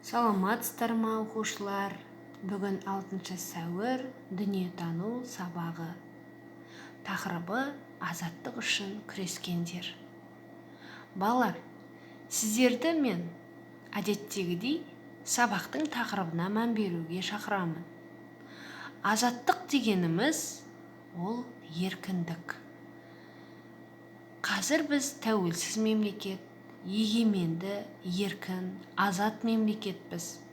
Саламатсыздар ма, оқушылар? Бүгін 6 сәуір дүниетану сабағы. Тақырыбы азаттық үшін күрескендер. Балалар, сіздерді мен әдеттегідей сабақтың тақырыбына мән беруге шақырамын. Азаттық дегеніміз ол еркіндік. Қазір біз тәуелсіз мемлекет, егеменді, еркін, азат мемлекетпіз.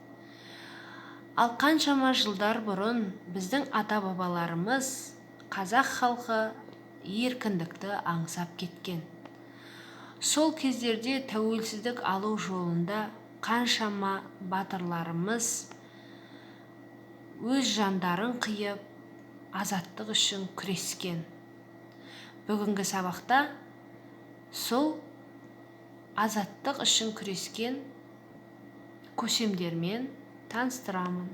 Ал қаншама жылдар бұрын біздің ата-бабаларымыз қазақ халқы еркіндікті аңсап кеткен. Сол кездерде тәуелсіздік алу жолында қаншама батырларымыз өз жандарын қиып, азаттық үшін күрескен. Бүгінгі сабақта сол азаттық үшін күрескен көсемдермен таныстырамын.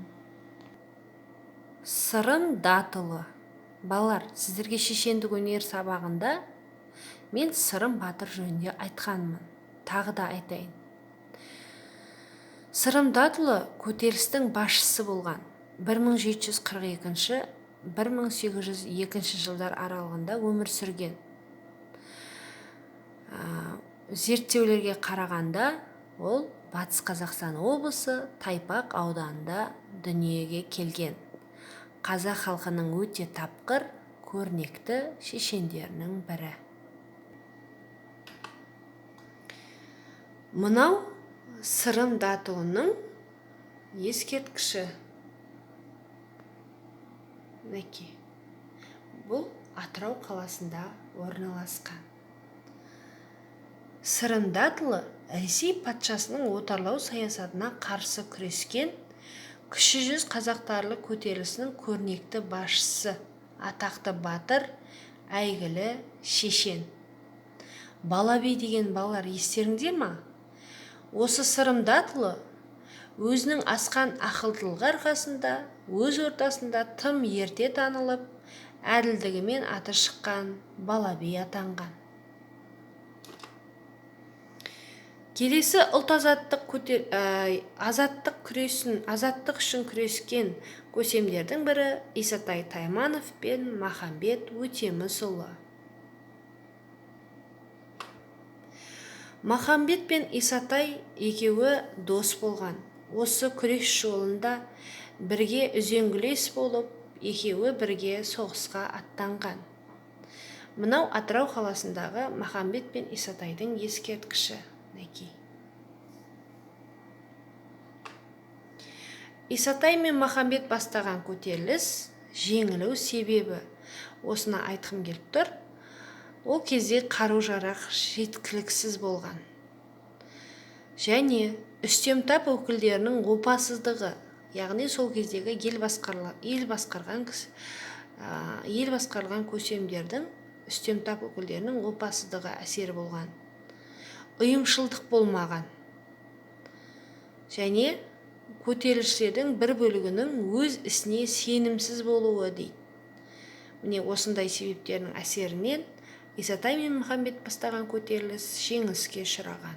Сырым Датұлы. Балалар, сіздерге шешендік өнер сабағында мен Сырым батыр жөнінде айтқанмын. Тағы да айтайын. Сырым Датұлы көтерілістің басшысы болған. 1742-1802 жылдар аралығында өмір сүрген. Зерттеулерге қарағанда ол Батыс Қазақстан облысы Тайпақ ауданында дүниеге келген. Қазақ халқының өте тапқыр, көрнекті шешендерінің бірі. Мынау Сырым Датұлының ескерткіші. Бұл Атырау қаласында орналасқан. Сырым Датұлы Ресей патшасының отарлау саясатына қарсы күрескен кіші жүз қазақтарлы көтерілісінің көрнекті басшысы, атақты батыр, әйгілі шешен. Балабей деген балалар естеріңде ма? Осы Сырым Датұлы өзінің асқан ақылдылығы арқасында өз ортасында тым ерте танылып, әділдігімен аты шыққан Балабей атанған. Келесі ұлт азаттық үшін күрескен көсемдердің бірі Исатай Тайманов пен Махамбет Өтемісұлы. Махамбет пен Исатай екеуі дос болған. Осы күрес жолында бірге үзеңгілес болып, екеуі бірге соғысқа аттанған. Мынау Атырау қаласындағы Махамбет пен Исатайдың ескерткіші. Исатай мен Махамбет бастаған көтеріліс жеңілу себебі осыны айтқым келіп тұр. Ол кезде қару-жарақ жеткіліксіз болған. Және үстемтап өкілдерінің опасыздығы, яғни сол кездегі ел басқарған көсемдердің үстемтап өкілдерінің опасыздығы әсері болған. Ұйымшылдық болмаған. Және көтерілісшілердің бір бөлігінің өз ісіне сенімсіз болуы дейді. Міне осындай себептердің әсерінен Исатай мен Махамбет бастаған көтеріліс жеңіліске ұшыраған.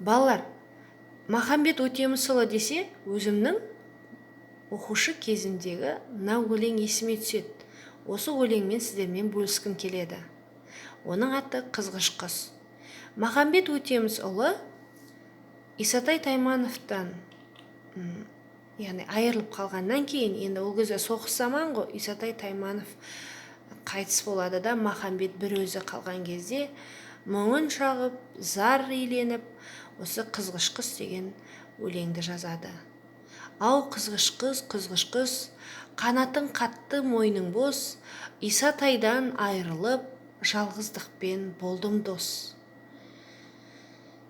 Балалар, Махамбет Өтемісұлы десе, өзімнің оқушы кезіндегі мынау өлең есіме түседі. Осы өлеңмен сіздермен бөліскім келеді. Оның аты Қызғыш құс. Махамбет Өтемісұлы Исатай Таймановтан айырылып қалғаннан кейін, енді ол кезде соғыс заман ғой, Исатай Тайманов қайтыс болады да, Махамбет бір өзі қалған кезде мұңын шағып, зар иленіп, осы Қызғыш құс деген өлеңді жазады. Ау қызғыш құс, қанатың қатты, мойның бос, Исатайдан айырылып, жалғыздықпен болдым дос.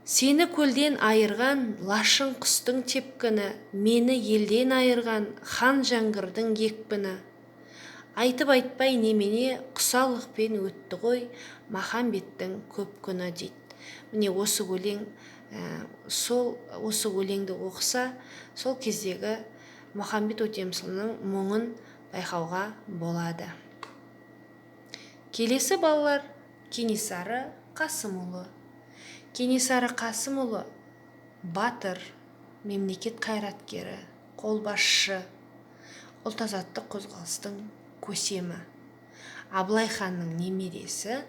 Сені көлден айырған лашын құстың тепкіні, мені елден айырған хан жаңғырдың екпіні. Айтып айтпай немене құсалықпен өтті ғой Махамбеттің көп күні дейді. Міне осы өлеңді оқыса, сол кездегі Махамбет Өтемісұлының мұңын байқауға болады. Келесі балалар Кенесары Қасымұлы. Кенесары Қасымұлы батыр, мемлекет қайраткері, қолбасшы, ұлт-азаттық қозғалыстың көсемі. Абылай ханның немересі,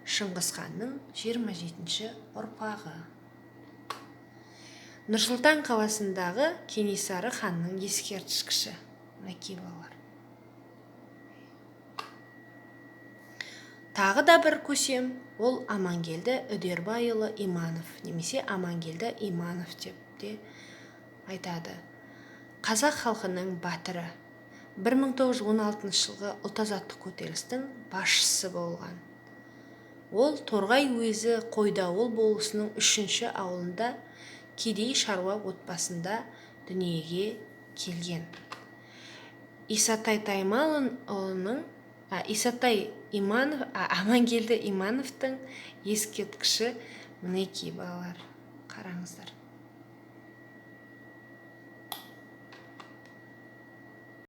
Шыңғыс ханның 27-ші ұрпағы. Нұрсұлтан қаласындағы Кенесары ханның ескерткіші. Мінекей балалар. Тағы да бір көсем, ол Амангелді Үдербайұлы Иманов, немесе Амангелді Иманов деп те айтады. Қазақ халқының батыры, 1916 жылғы ұлт-азаттық көтерілістің басшысы болған. Ол Торғай уезі Қойдауыл болысының 3-ші ауылында кедей шаруа отбасында дүниеге келген. Амангелді Имановтың ескерткіші мінекей балалар, қараңыздар.